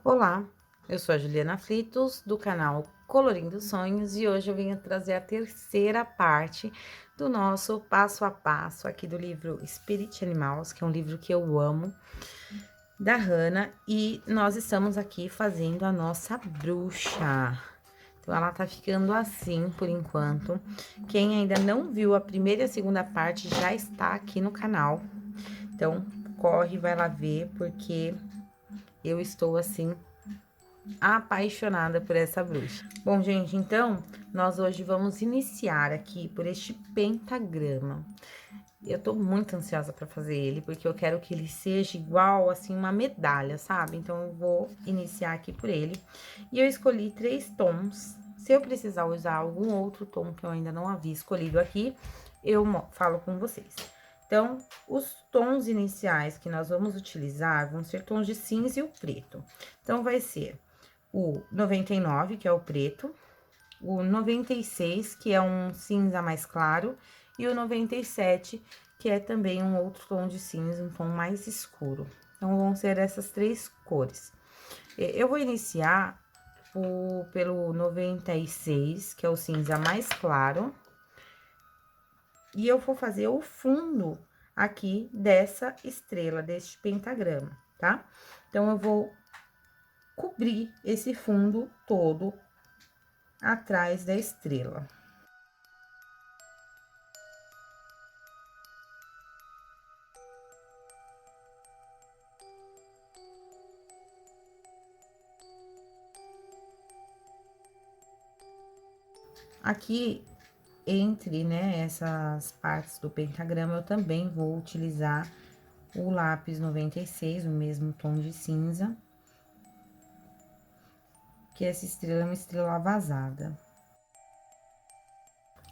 Olá, eu sou a Juliana Fritos, do canal Colorindo Sonhos, e hoje eu venho trazer a terceira parte do nosso passo a passo aqui do livro Spirit Animals, que é um livro que eu amo, da Hannah, e nós estamos aqui fazendo a nossa bruxa. Então, ela tá ficando assim por enquanto. Quem ainda não viu a primeira e a segunda parte já está aqui no canal. Então, corre, vai lá ver, porque eu estou assim apaixonada por essa bruxa. Bom, gente, então, nós hoje vamos iniciar aqui por este pentagrama. Eu tô muito ansiosa pra fazer ele, porque eu quero que ele seja igual, assim, uma medalha, sabe? Então, eu vou iniciar aqui por ele. E eu escolhi 3 tons. Se eu precisar usar algum outro tom que eu ainda não havia escolhido aqui, eu falo com vocês. Então, os tons iniciais que nós vamos utilizar vão ser tons de cinza e o preto. Então, vai ser o 99, que é o preto, o 96, que é um cinza mais claro, e o 97, que é também um outro tom de cinza, um tom mais escuro. Então, vão ser essas 3 cores. Eu vou iniciar pelo 96, que é o cinza mais claro, e eu vou fazer o fundo aqui dessa estrela, deste pentagrama, tá? Então, eu vou cobrir esse fundo todo atrás da estrela. Aqui, entre, né, essas partes do pentagrama, eu também vou utilizar o lápis 96, o mesmo tom de cinza, que essa estrela é uma estrela vazada.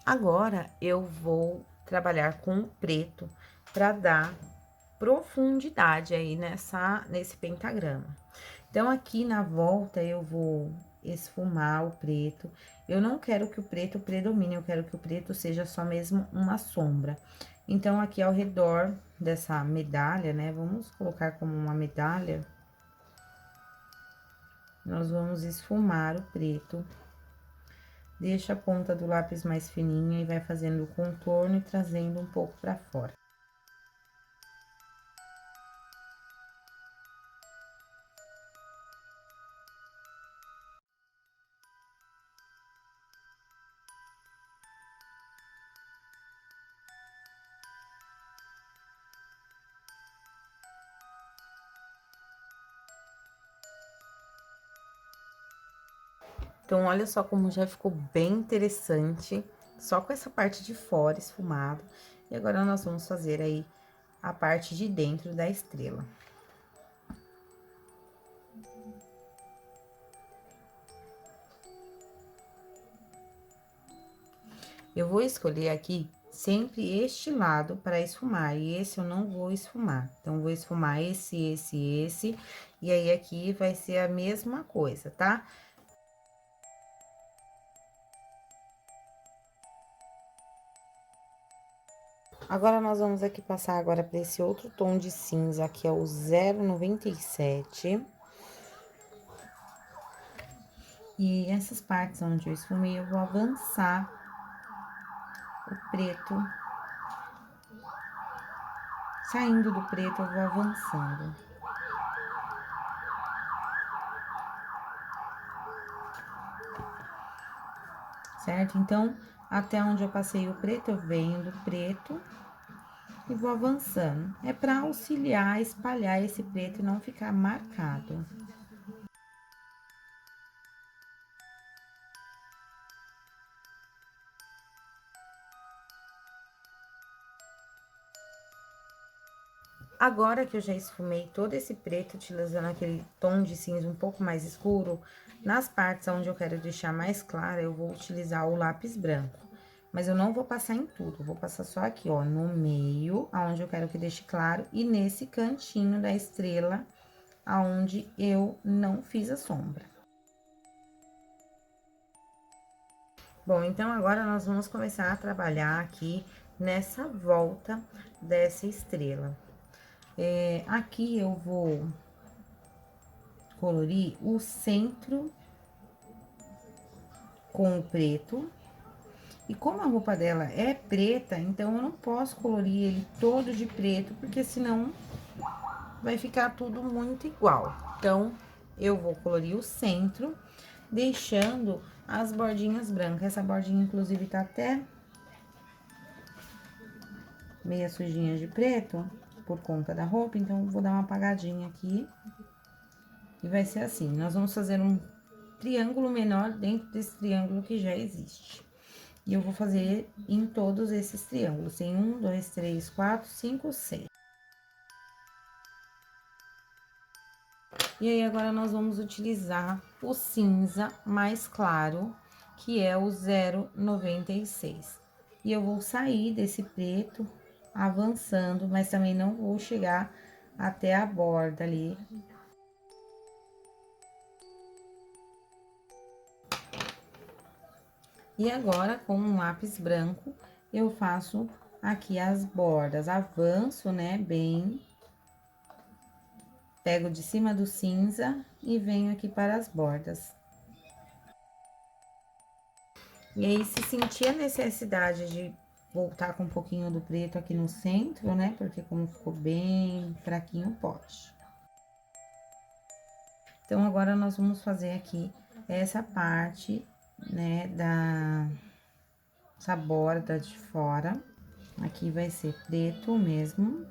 Agora, eu vou trabalhar com o preto para dar profundidade aí nesse pentagrama. Então, aqui na volta, eu vou esfumar o preto. Eu não quero que o preto predomine, eu quero que o preto seja só mesmo uma sombra. Então, aqui ao redor dessa medalha, né, vamos colocar como uma medalha, nós vamos esfumar o preto. Deixa a ponta do lápis mais fininha e vai fazendo o contorno e trazendo um pouco para fora. Então, olha só como já ficou bem interessante, só com essa parte de fora esfumado. E agora, nós vamos fazer aí a parte de dentro da estrela. Eu vou escolher aqui sempre este lado para esfumar, e esse eu não vou esfumar. Então, vou esfumar esse, e aí aqui vai ser a mesma coisa, tá? Agora, nós vamos aqui passar agora para esse outro tom de cinza, que é o 097. E essas partes onde eu esfumei, eu vou avançar o preto. Saindo do preto, eu vou avançando. Certo? Então, até onde eu passei o preto, eu venho do preto e vou avançando. É para auxiliar, espalhar esse preto e não ficar marcado. Agora que eu já esfumei todo esse preto, utilizando aquele tom de cinza um pouco mais escuro, nas partes onde eu quero deixar mais clara, eu vou utilizar o lápis branco. Mas eu não vou passar em tudo, eu vou passar só aqui, ó, no meio, aonde eu quero que deixe claro, e nesse cantinho da estrela, aonde eu não fiz a sombra. Bom, então agora nós vamos começar a trabalhar aqui nessa volta dessa estrela. Aqui eu vou colorir o centro com o preto. E como a roupa dela é preta, então eu não posso colorir ele todo de preto, porque senão vai ficar tudo muito igual. Então, eu vou colorir o centro, deixando as bordinhas brancas. Essa bordinha, inclusive, tá até meia sujinha de preto, por conta da roupa, então, eu vou dar uma apagadinha aqui. E vai ser assim, nós vamos fazer um triângulo menor dentro desse triângulo que já existe. E eu vou fazer em todos esses triângulos. Tem 1, 2, 3, 4, 5, 6. E aí, agora, nós vamos utilizar o cinza mais claro, que é o 0,96. E eu vou sair desse preto, avançando, mas também não vou chegar até a borda ali. E agora, com um lápis branco, eu faço aqui as bordas, avanço, né, bem. Pego de cima do cinza e venho aqui para as bordas. E aí, se sentir a necessidade de voltar com um pouquinho do preto aqui no centro, né, porque como ficou bem fraquinho, pode. Então, agora, nós vamos fazer aqui essa parte, né, essa borda de fora. Aqui vai ser preto mesmo.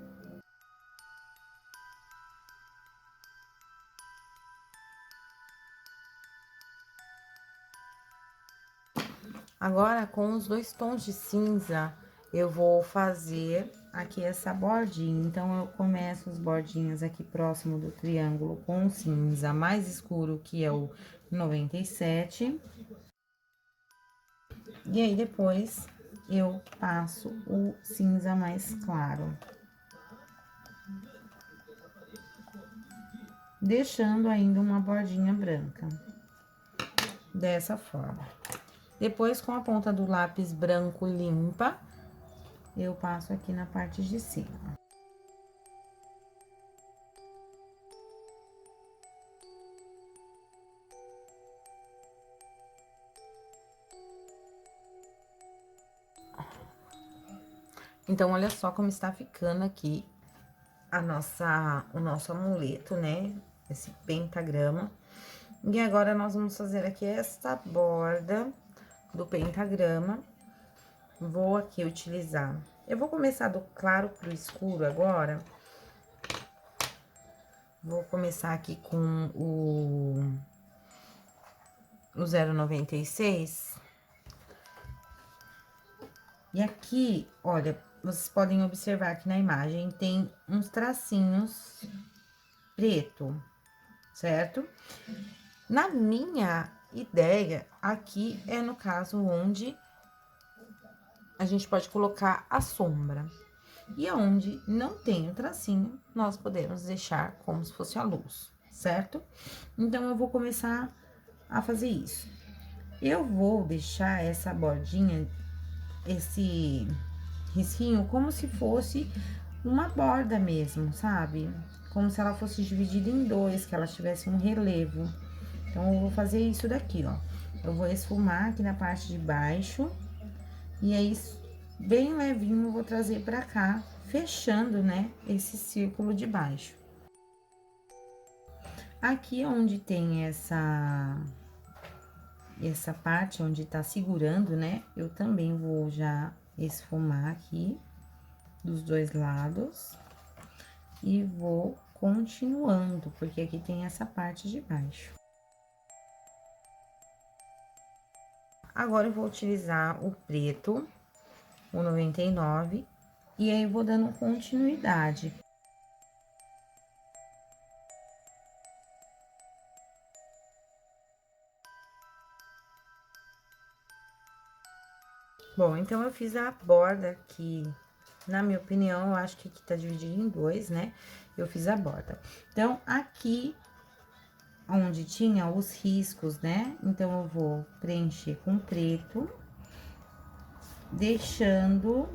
Agora, com os dois tons de cinza, eu vou fazer aqui essa bordinha. Então, eu começo as bordinhas aqui próximo do triângulo com o cinza mais escuro, que é o 97. E aí, depois, eu passo o cinza mais claro. Deixando ainda uma bordinha branca. Dessa forma. Depois, com a ponta do lápis branco limpa, eu passo aqui na parte de cima. Então, olha só como está ficando aqui o nosso amuleto, né? Esse pentagrama. E agora, nós vamos fazer aqui essa borda do pentagrama. Vou aqui utilizar... Eu vou começar do claro pro escuro agora. Vou começar aqui com o 0,96. E aqui, olha, vocês podem observar que na imagem tem uns tracinhos preto, certo? Na minha ideia, aqui é no caso onde a gente pode colocar a sombra. E aonde não tem o tracinho, nós podemos deixar como se fosse a luz, certo? Então, eu vou começar a fazer isso. Eu vou deixar essa bordinha, esse risquinho, como se fosse uma borda mesmo, sabe? Como se ela fosse dividida em dois, que ela tivesse um relevo. Então, eu vou fazer isso daqui, ó. Eu vou esfumar aqui na parte de baixo. E aí, bem levinho, eu vou trazer pra cá, fechando, né, esse círculo de baixo. Aqui onde tem essa parte onde tá segurando, né, eu também vou já esfumar aqui dos dois lados. E vou continuando, porque aqui tem essa parte de baixo. Agora, eu vou utilizar o preto, o 99, e aí, eu vou dando continuidade. Bom, então, eu fiz a borda aqui, na minha opinião, eu acho que aqui tá dividido em dois, né? Eu fiz a borda. Então, aqui, onde tinha os riscos, né? Então, eu vou preencher com preto, deixando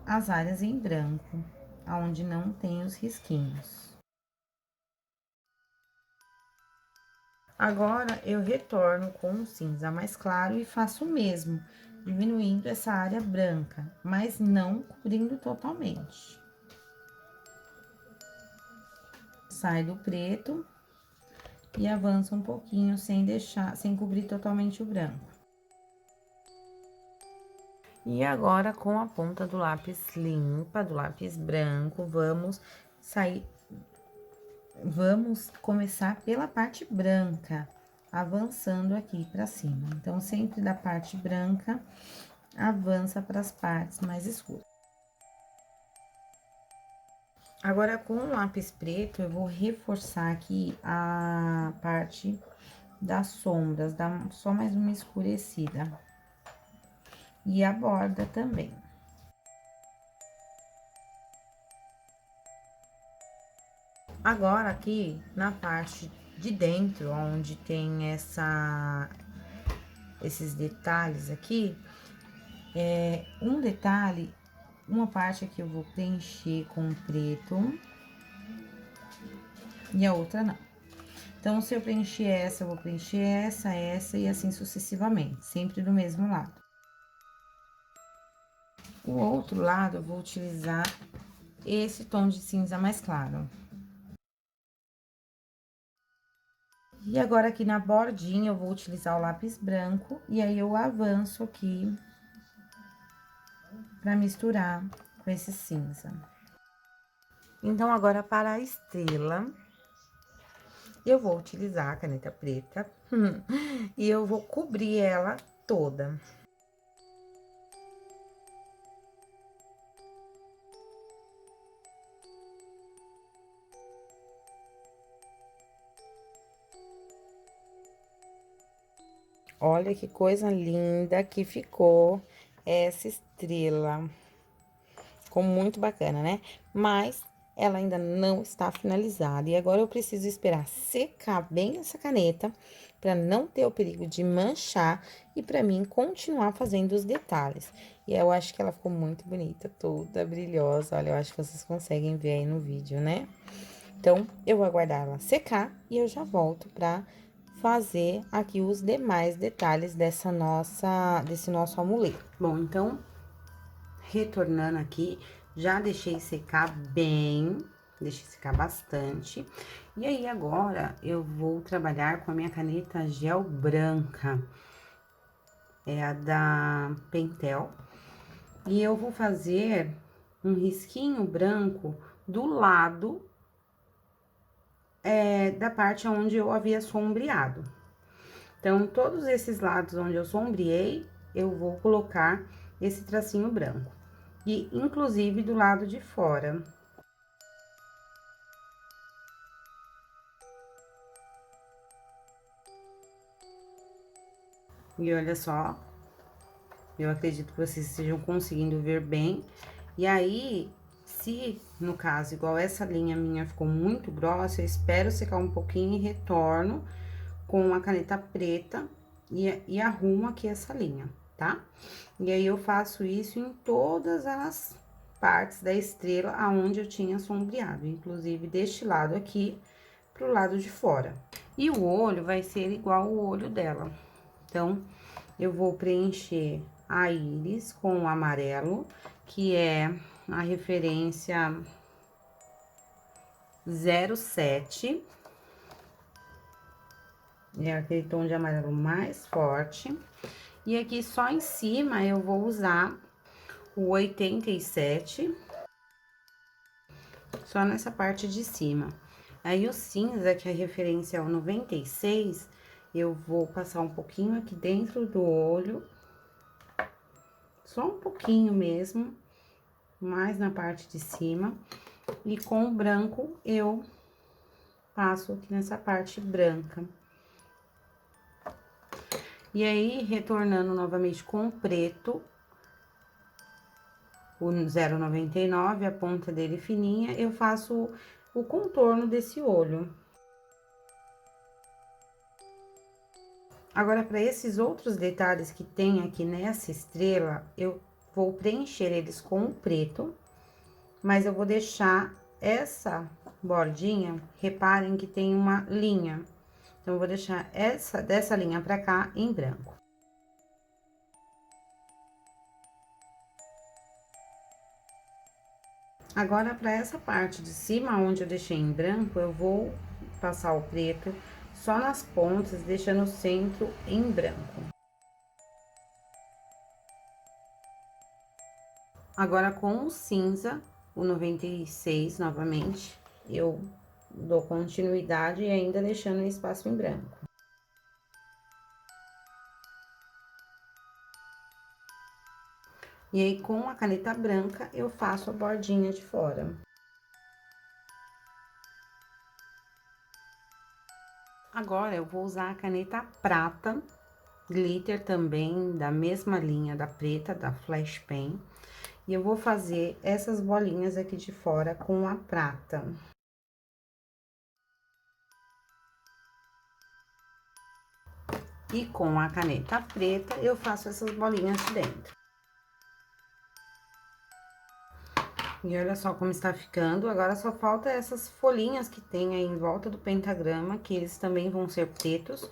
as áreas em branco, aonde não tem os risquinhos. Agora, eu retorno com o cinza mais claro e faço o mesmo, diminuindo essa área branca, mas não cobrindo totalmente. Sai do preto e avança um pouquinho sem cobrir totalmente o branco. E agora, com a ponta do lápis limpa, do lápis branco, vamos começar pela parte branca, avançando aqui pra cima. Então, sempre da parte branca, avança para as partes mais escuras. Agora, com o lápis preto, eu vou reforçar aqui a parte das sombras, dar só mais uma escurecida. E a borda também. Agora, aqui, na parte de dentro, onde tem esses detalhes aqui, um detalhe, uma parte aqui eu vou preencher com preto e a outra não. Então, se eu preencher essa, eu vou preencher essa e assim sucessivamente, sempre do mesmo lado. O outro lado, eu vou utilizar esse tom de cinza mais claro. E agora, aqui na bordinha, eu vou utilizar o lápis branco, e aí eu avanço aqui pra misturar com esse cinza. Então, agora, para a estrela, eu vou utilizar a caneta preta e eu vou cobrir ela toda. Olha que coisa linda que ficou essa estrela. Ficou muito bacana, né? Mas ela ainda não está finalizada. E agora eu preciso esperar secar bem essa caneta para não ter o perigo de manchar e para mim continuar fazendo os detalhes. E eu acho que ela ficou muito bonita, toda brilhosa. Olha, eu acho que vocês conseguem ver aí no vídeo, né? Então, eu vou aguardar ela secar e eu já volto para fazer aqui os demais detalhes desse nosso amuleto. Bom, então, retornando aqui, já deixei secar bem, deixei secar bastante. E aí, agora, eu vou trabalhar com a minha caneta gel branca, é a da Pentel. E eu vou fazer um risquinho branco do lado da parte onde eu havia sombreado. Então, todos esses lados onde eu sombreei, eu vou colocar esse tracinho branco. E, inclusive, do lado de fora. E olha só, eu acredito que vocês estejam conseguindo ver bem. E aí, se, no caso, igual essa linha minha ficou muito grossa, eu espero secar um pouquinho e retorno com a caneta preta e arrumo aqui essa linha, tá? E aí, eu faço isso em todas as partes da estrela aonde eu tinha sombreado, inclusive deste lado aqui pro lado de fora. E o olho vai ser igual o olho dela. Então, eu vou preencher a íris com o amarelo, que é a referência 07. É aquele tom de amarelo mais forte. E aqui só em cima eu vou usar o 87, só nessa parte de cima. Aí, o cinza, que é a referência ao 96, eu vou passar um pouquinho aqui dentro do olho, só um pouquinho mesmo, mais na parte de cima. E com o branco, eu passo aqui nessa parte branca. E aí, retornando novamente com o preto, o 0,99, a ponta dele fininha, eu faço o contorno desse olho. Agora, para esses outros detalhes que tem aqui nessa estrela, eu vou preencher eles com o preto, mas eu vou deixar essa bordinha, reparem que tem uma linha. Então, eu vou deixar dessa linha pra cá em branco. Agora, para essa parte de cima, onde eu deixei em branco, eu vou passar o preto só nas pontas, deixando o centro em branco. Agora, com o cinza, o 96, novamente, eu dou continuidade e ainda deixando o espaço em branco. E aí, com a caneta branca, eu faço a bordinha de fora. Agora, eu vou usar a caneta prata, glitter também, da mesma linha da preta, da Flash Pen. E eu vou fazer essas bolinhas aqui de fora com a prata. E com a caneta preta, eu faço essas bolinhas de dentro. E olha só como está ficando. Agora, só falta essas folhinhas que tem aí em volta do pentagrama, que eles também vão ser pretos.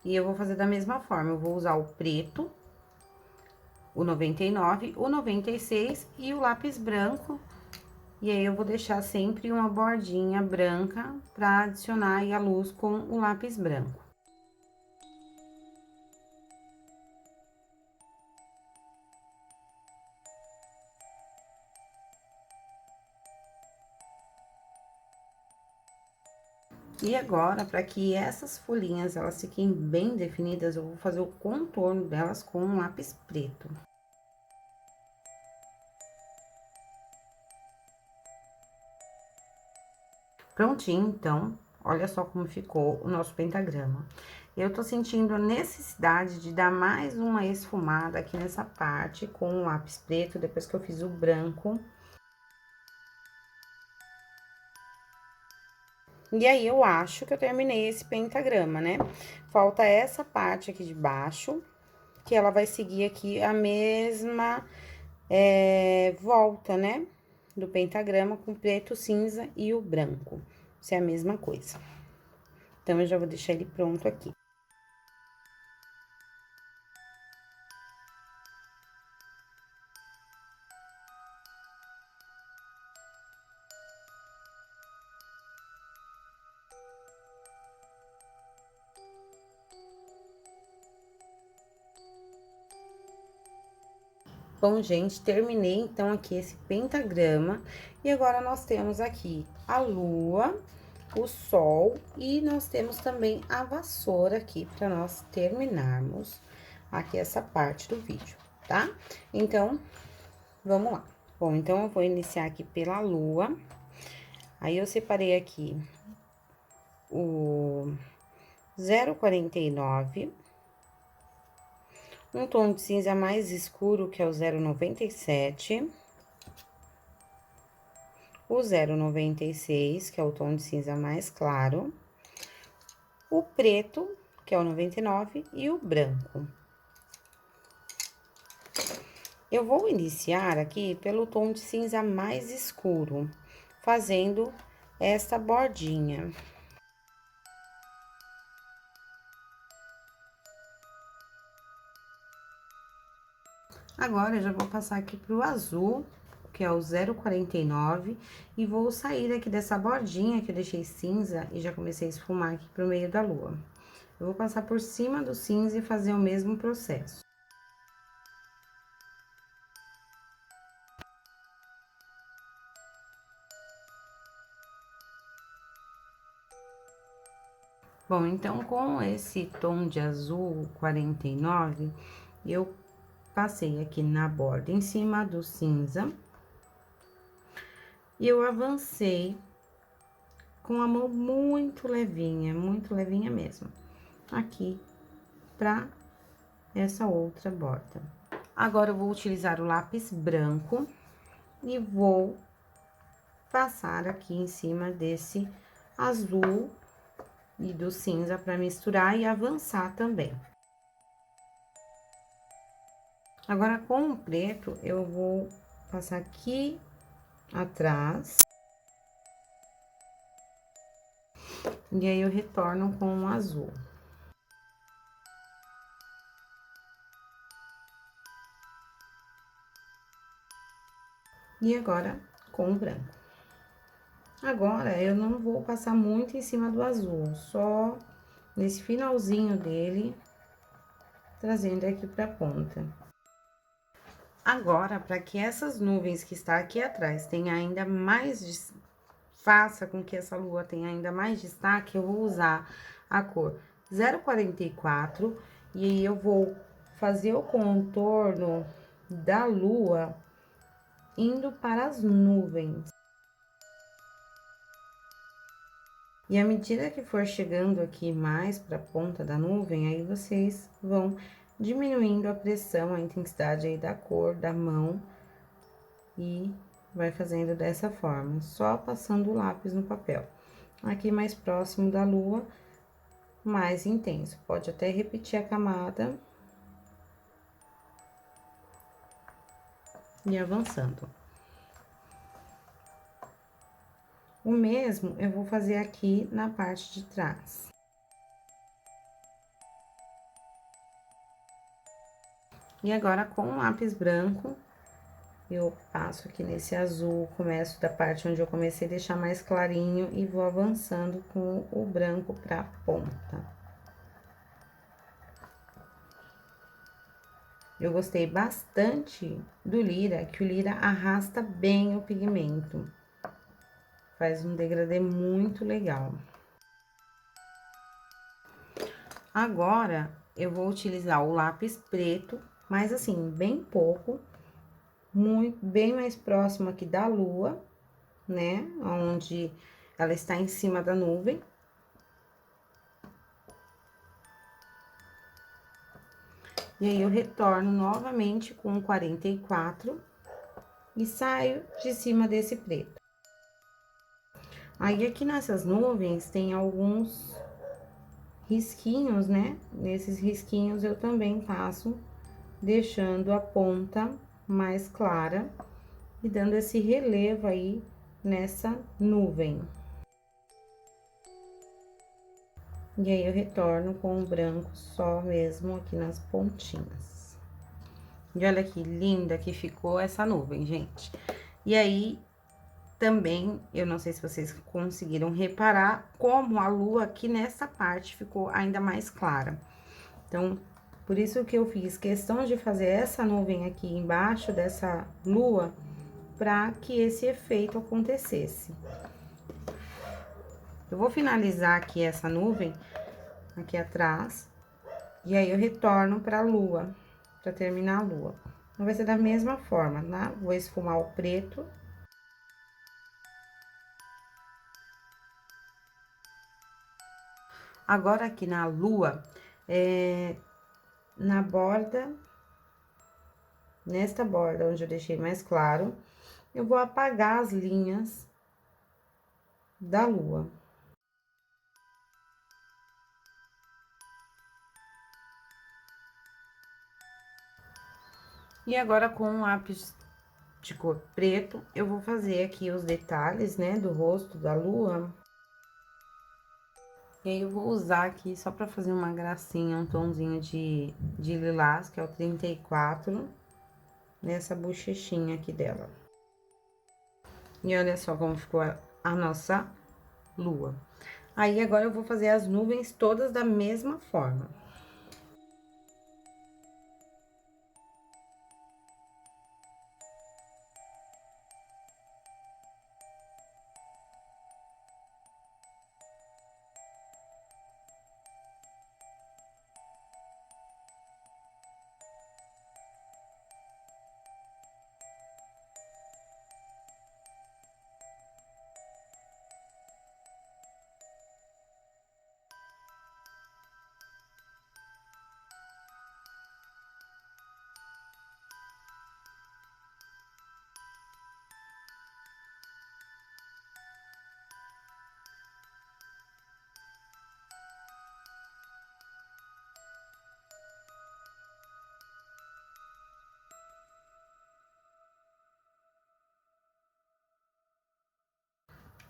E eu vou fazer da mesma forma, eu vou usar o preto, o 99, o 96 e o lápis branco. E aí, eu vou deixar sempre uma bordinha branca pra adicionar aí a luz com o lápis branco. E agora, para que essas folhinhas elas fiquem bem definidas, eu vou fazer o contorno delas com um lápis preto. Prontinho, então, olha só como ficou o nosso pentagrama. Eu tô sentindo a necessidade de dar mais uma esfumada aqui nessa parte com o lápis preto, depois que eu fiz o branco. E aí, eu acho que eu terminei esse pentagrama, né? Falta essa parte aqui de baixo, que ela vai seguir aqui a mesma volta, né? Do pentagrama com preto, cinza e o branco. Isso é a mesma coisa. Então, eu já vou deixar ele pronto aqui. Bom, gente, terminei então aqui esse pentagrama. E agora, nós temos aqui a lua, o sol e nós temos também a vassoura aqui para nós terminarmos aqui essa parte do vídeo, tá? Então, vamos lá. Bom, então, eu vou iniciar aqui pela lua. Aí, eu separei aqui o 0,49, um tom de cinza mais escuro, que é o 0,97, o 0,96, que é o tom de cinza mais claro, o preto, que é o 99, e o branco. Eu vou iniciar aqui pelo tom de cinza mais escuro, fazendo esta bordinha. Agora, eu já vou passar aqui pro azul, que é o 0,49, e vou sair aqui dessa bordinha que eu deixei cinza e já comecei a esfumar aqui pro meio da lua. Eu vou passar por cima do cinza e fazer o mesmo processo. Bom, então, com esse tom de azul 49, eu passei aqui na borda em cima do cinza. E eu avancei com a mão muito levinha mesmo, aqui pra essa outra borda. Agora, eu vou utilizar o lápis branco e vou passar aqui em cima desse azul e do cinza pra misturar e avançar também. Agora, com o preto, eu vou passar aqui atrás. E aí, eu retorno com o azul. E agora, com o branco. Agora, eu não vou passar muito em cima do azul, só nesse finalzinho dele, trazendo aqui pra ponta. Agora, para que essas nuvens que está aqui atrás tenha ainda mais, faça com que essa lua tenha ainda mais destaque, eu vou usar a cor 044 e aí eu vou fazer o contorno da lua indo para as nuvens. E à medida que for chegando aqui mais para a ponta da nuvem, aí vocês vão diminuindo a pressão, a intensidade aí da cor, da mão, e vai fazendo dessa forma, só passando o lápis no papel. Aqui mais próximo da lua, mais intenso. Pode até repetir a camada. E avançando. O mesmo eu vou fazer aqui na parte de trás. E agora, com o lápis branco, eu passo aqui nesse azul, começo da parte onde eu comecei a deixar mais clarinho e vou avançando com o branco pra ponta. Eu gostei bastante do Lira, que o Lira arrasta bem o pigmento. Faz um degradê muito legal. Agora, eu vou utilizar o lápis preto, mas assim, bem pouco, bem mais próximo aqui da lua, né? Onde ela está em cima da nuvem. E aí, eu retorno novamente com o 44 e saio de cima desse preto. Aí, aqui nessas nuvens, tem alguns risquinhos, né? Nesses risquinhos, eu também passo deixando a ponta mais clara e dando esse relevo aí nessa nuvem. E aí, eu retorno com o branco só mesmo aqui nas pontinhas. E olha que linda que ficou essa nuvem, gente. E aí, também, eu não sei se vocês conseguiram reparar, como a lua aqui nessa parte ficou ainda mais clara. Então, por isso que eu fiz questão de fazer essa nuvem aqui embaixo dessa lua, para que esse efeito acontecesse. Eu vou finalizar aqui essa nuvem, aqui atrás, e aí eu retorno pra lua, pra terminar a lua. Então, vai ser da mesma forma, tá? Vou esfumar o preto. Agora, aqui na lua, na borda, nesta borda onde eu deixei mais claro, eu vou apagar as linhas da lua. E agora, com um lápis de cor preto, eu vou fazer aqui os detalhes, né, do rosto da lua. E aí, eu vou usar aqui só pra fazer uma gracinha, um tomzinho de lilás, que é o 34, nessa bochechinha aqui dela. E olha só como ficou a nossa lua. Aí, agora, eu vou fazer as nuvens todas da mesma forma.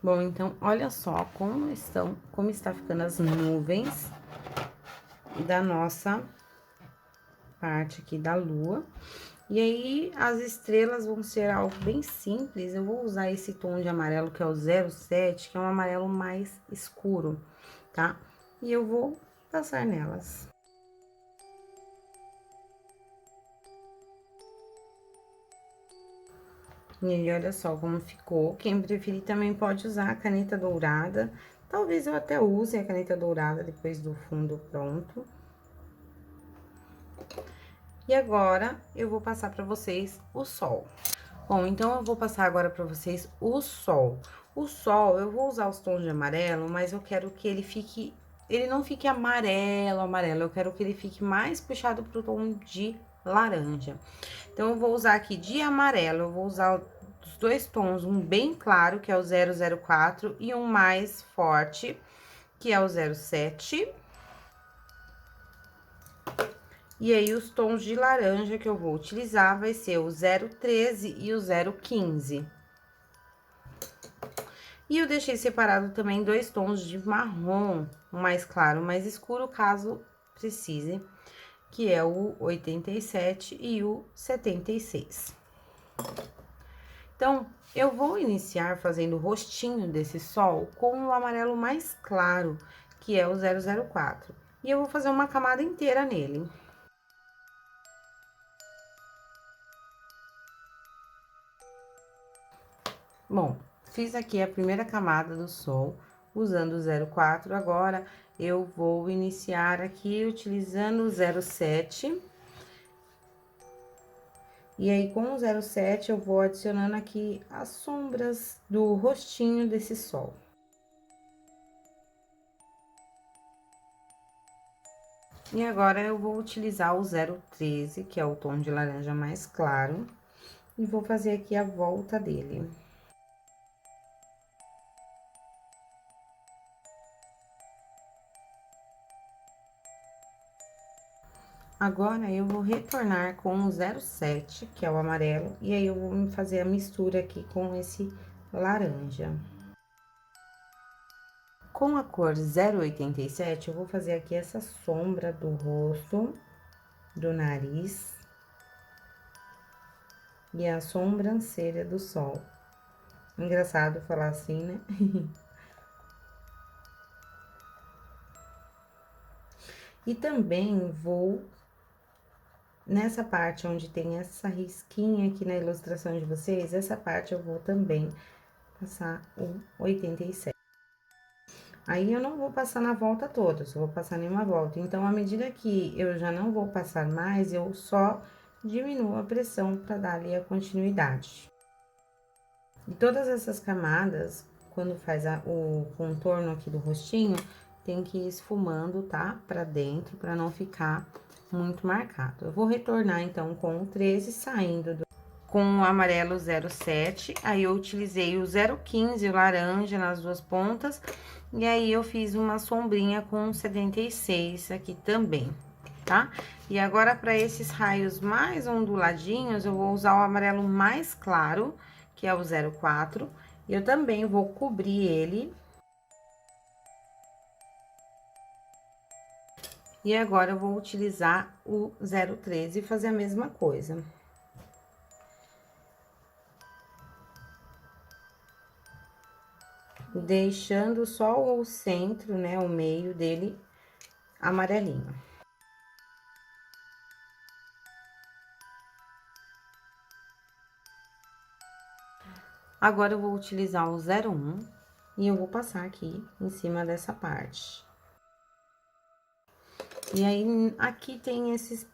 Bom, então, olha só como está ficando as nuvens da nossa parte aqui da lua. E aí, as estrelas vão ser algo bem simples. Eu vou usar esse tom de amarelo, que é o 07, que é um amarelo mais escuro, tá? E eu vou passar nelas. E aí, olha só como ficou. Quem preferir também pode usar a caneta dourada. Talvez eu até use a caneta dourada depois do fundo pronto. E agora, eu vou passar para vocês o sol. Bom, então eu vou passar agora para vocês o sol. O sol, eu vou usar os tons de amarelo, mas eu quero que ele não fique amarelo, amarelo. Eu quero que ele fique mais puxado pro tom de laranja. Então, eu vou usar aqui de amarelo, eu vou usar os dois tons, um bem claro, que é o 004, e um mais forte, que é o 07. E aí, os tons de laranja que eu vou utilizar vai ser o 013 e o 015. E eu deixei separado também dois tons de marrom, um mais claro, um mais escuro, caso precise, que é o 87 e o 76. Então, eu vou iniciar fazendo o rostinho desse sol com o amarelo mais claro, que é o 004. E eu vou fazer uma camada inteira nele. Bom, fiz aqui a primeira camada do sol usando o 04. Agora, eu vou iniciar aqui utilizando o 07. E aí, com o 07, eu vou adicionando aqui as sombras do rostinho desse sol. E agora, eu vou utilizar o 013, que é o tom de laranja mais claro, e vou fazer aqui a volta dele. Agora, eu vou retornar com o 07, que é o amarelo, e aí eu vou fazer a mistura aqui com esse laranja. Com a cor 087, eu vou fazer aqui essa sombra do rosto, do nariz e a sobrancelha do sol. Engraçado falar assim, né? E também vou, nessa parte onde tem essa risquinha aqui na ilustração de vocês, essa parte eu vou também passar o 87. Aí, eu não vou passar na volta toda, só vou passar nenhuma volta. Então, à medida que eu já não vou passar mais, eu só diminuo a pressão para dar ali a continuidade. E todas essas camadas, quando faz o contorno aqui do rostinho, tem que ir esfumando, tá? Pra dentro, pra não ficar muito marcado. Eu vou retornar, então, com o 13, saindo com o amarelo 07, aí eu utilizei o 015, o laranja, nas duas pontas, e aí eu fiz uma sombrinha com 76 aqui também, tá? E agora, para esses raios mais onduladinhos, eu vou usar o amarelo mais claro, que é o 04, e eu também vou cobrir ele. E agora, eu vou utilizar o 013 e fazer a mesma coisa. Deixando só o centro, né, o meio dele amarelinho. Agora, eu vou utilizar o 01 e eu vou passar aqui em cima dessa parte. E aí, aqui tem esses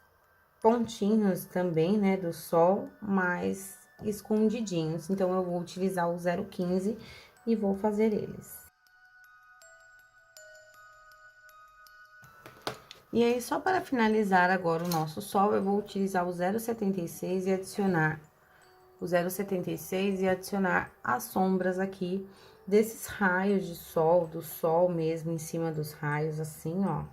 pontinhos também, né, do sol, mais escondidinhos. Então, eu vou utilizar o 015 e vou fazer eles. E aí, só para finalizar agora o nosso sol, eu vou utilizar o 076 e adicionar o 076 e adicionar as sombras aqui desses raios de sol, do sol mesmo em cima dos raios, assim, ó.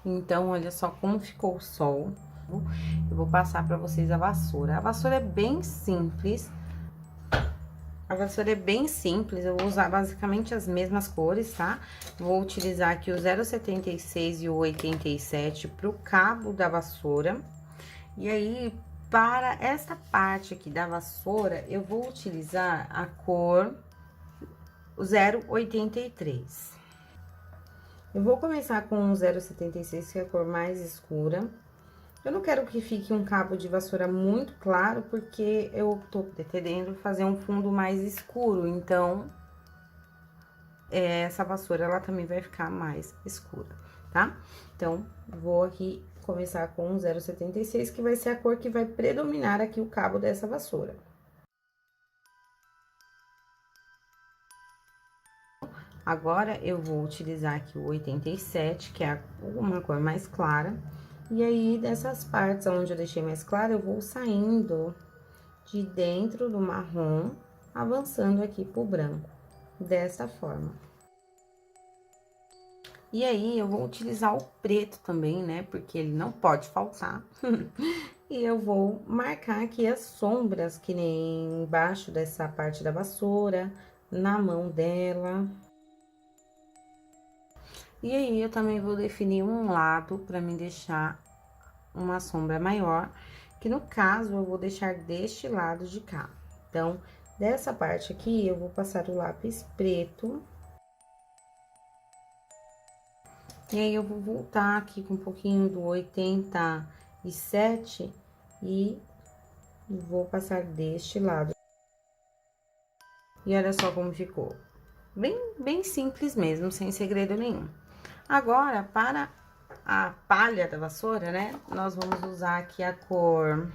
Então, olha só como ficou o sol. Eu vou passar pra vocês a vassoura. A vassoura é bem simples. A vassoura é bem simples, eu vou usar basicamente as mesmas cores, tá? Vou utilizar aqui o 0,76 e o 87 pro cabo da vassoura. E aí, para esta parte aqui da vassoura, eu vou utilizar a cor 0,83. Eu vou começar com o 0,76, que é a cor mais escura. Eu não quero que fique um cabo de vassoura muito claro, porque eu tô pretendendo fazer um fundo mais escuro, então, essa vassoura, ela também vai ficar mais escura, tá? Então, vou aqui começar com o 0,76, que vai ser a cor que vai predominar aqui o cabo dessa vassoura. Agora, eu vou utilizar aqui o 87, que é uma cor mais clara. E aí, dessas partes onde eu deixei mais clara, eu vou saindo de dentro do marrom, avançando aqui pro branco, dessa forma. E aí, eu vou utilizar o preto também, né, porque ele não pode faltar. E eu vou marcar aqui as sombras, que nem embaixo dessa parte da vassoura, na mão dela. E aí, eu também vou definir um lado pra me deixar uma sombra maior, que no caso, eu vou deixar deste lado de cá. Então, dessa parte aqui, eu vou passar o lápis preto. E aí, eu vou voltar aqui com um pouquinho do 87 e vou passar deste lado. E olha só como ficou. Bem simples mesmo, sem segredo nenhum. Agora, para a palha da vassoura, né, nós vamos usar aqui a cor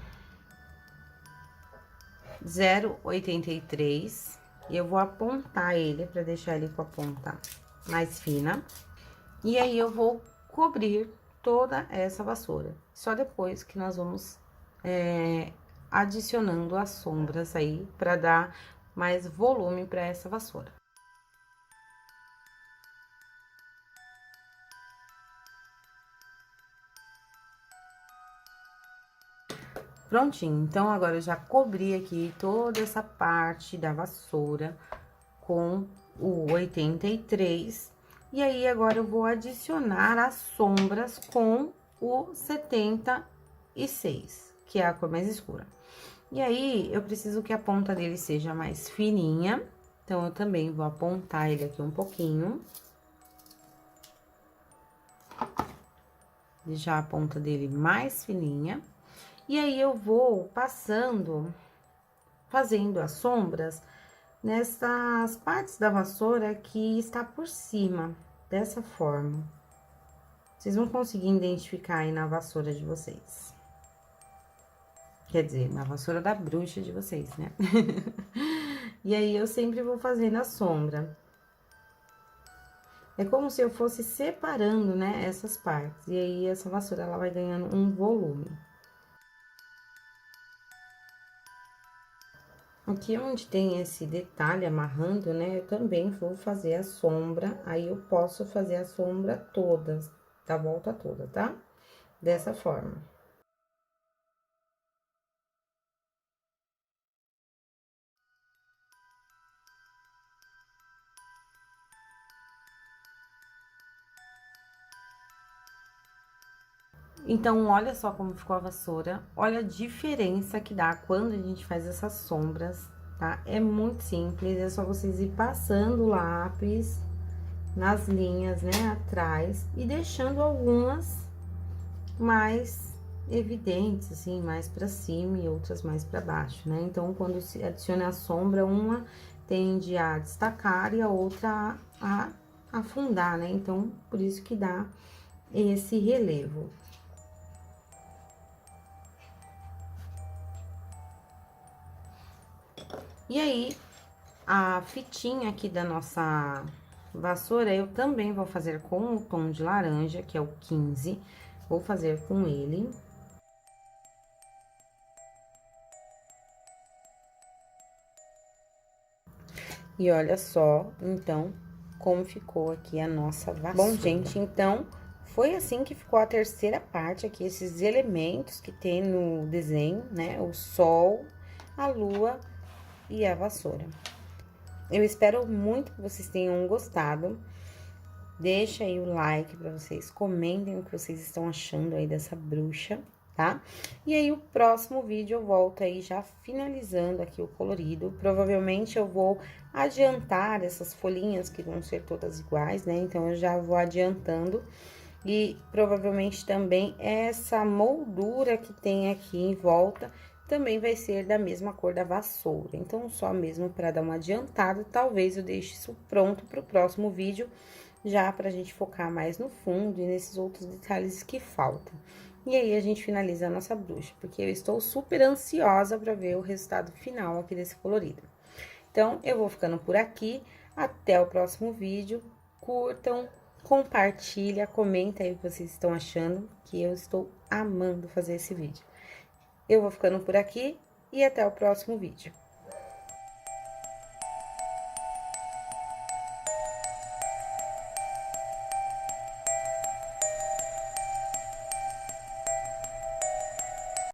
0,83. E eu vou apontar ele para deixar ele com a ponta mais fina. E aí, eu vou cobrir toda essa vassoura. Só depois que nós vamos adicionando as sombras aí, para dar mais volume para essa vassoura. Prontinho, então, agora eu já cobri aqui toda essa parte da vassoura com o 83. E aí, agora eu vou adicionar as sombras com o 76, que é a cor mais escura. E aí, eu preciso que a ponta dele seja mais fininha, então, eu também vou apontar ele aqui um pouquinho. Deixar a ponta dele mais fininha. E aí, eu vou fazendo as sombras nessas partes da vassoura que está por cima, dessa forma. Vocês vão conseguir identificar aí na vassoura de vocês. Quer dizer, na vassoura da bruxa de vocês, né? E aí, eu sempre vou fazendo a sombra. É como se eu fosse separando, né, essas partes. E aí, essa vassoura, ela vai ganhando um volume. Aqui onde tem esse detalhe amarrando, né, eu também vou fazer a sombra, aí eu posso fazer a sombra toda, da volta toda, tá? Dessa forma. Então, olha só como ficou a vassoura, olha a diferença que dá quando a gente faz essas sombras, tá? É muito simples, é só vocês ir passando o lápis nas linhas, né, atrás, e deixando algumas mais evidentes, assim, mais pra cima e outras mais pra baixo, né? Então, quando se adiciona a sombra, uma tende a destacar e a outra a afundar, né? Então, por isso que dá esse relevo. E aí, a fitinha aqui da nossa vassoura, eu também vou fazer com o tom de laranja, que é o 15. Vou fazer com ele. E olha só, então, como ficou aqui a nossa vassoura. Bom, gente, então, foi assim que ficou a terceira parte aqui, esses elementos que tem no desenho, né? O sol, a lua e a vassoura. Eu espero muito que vocês tenham gostado. Deixa aí o like pra vocês, comentem o que vocês estão achando aí dessa bruxa, tá? E aí, o próximo vídeo eu volto aí já finalizando aqui o colorido. Provavelmente eu vou adiantar essas folhinhas que vão ser todas iguais, né? Então, eu já vou adiantando. E provavelmente também essa moldura que tem aqui em volta também vai ser da mesma cor da vassoura. Então, só mesmo para dar uma adiantada, talvez eu deixe isso pronto para o próximo vídeo, já pra gente focar mais no fundo e nesses outros detalhes que faltam. E aí, a gente finaliza a nossa bruxa, porque eu estou super ansiosa para ver o resultado final aqui desse colorido. Então, eu vou ficando por aqui, até o próximo vídeo, curtam, compartilha, comenta aí o que vocês estão achando, que eu estou amando fazer esse vídeo. Eu vou ficando por aqui e até o próximo vídeo.